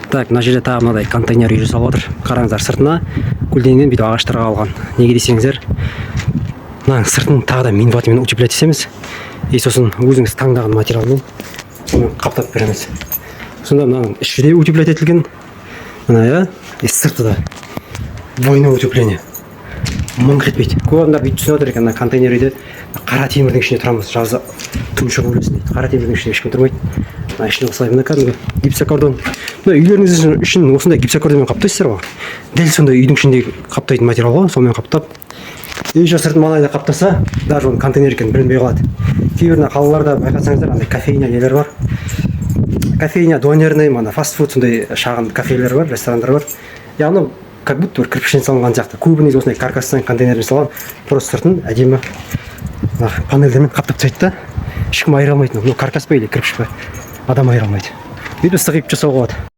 Так, мына жерде тағы мынадай контейнер үй жасалып отыр. Қараңыздар, сыртына көлденеңден бүйтіп ағаштар қалған. Неге десеңіздер, мына сыртын тағы да минватымен утеплять етеміз. И сосын өзіңіз таңдаған материалмен соны қаптап береміз. Сонда мына іші де утеплять етілген. Мына сырты да двойное утепление. Мыңқ етпейді. Көп адамдар бүйтіп түсініп отыр екен, мына контейнер үйде қара темірдің ішінде тұрамыз. Жазда тұншығып өлесің дейді. Қара темірдің ішінде ешкім тұрмайды. Мына ішіне осылай мына кәдімгі гипсокартон. Мына үйлеріңіз үшін осындай гипсокартонмен қаптайсыздар ғой. Дәл сондай үйдің ішіндегі қаптайтын материал ғой, сонымен қаптап. Үй сыртын маңайда қаптаса, даже оны контейнер екенін білінбей қалады. Кейбір қалаларда байқасаңыздар, андай кофейня нелер бар. Кофейня, донерный, мана фастфуд сондай шағын кафелер бар, ресторандар бар. Яғни как будто бір кірпіштен салынған сияқты. Көбінесе осындай каркастан контейнермен салған, просто сыртын әдемі панельдермен қаптап тастайды да. Ешкім айыра алмайды. Ну каркас па или кірпіш па, адам айыра алмайды. Бүйтіп ыстық үй жасауға болады.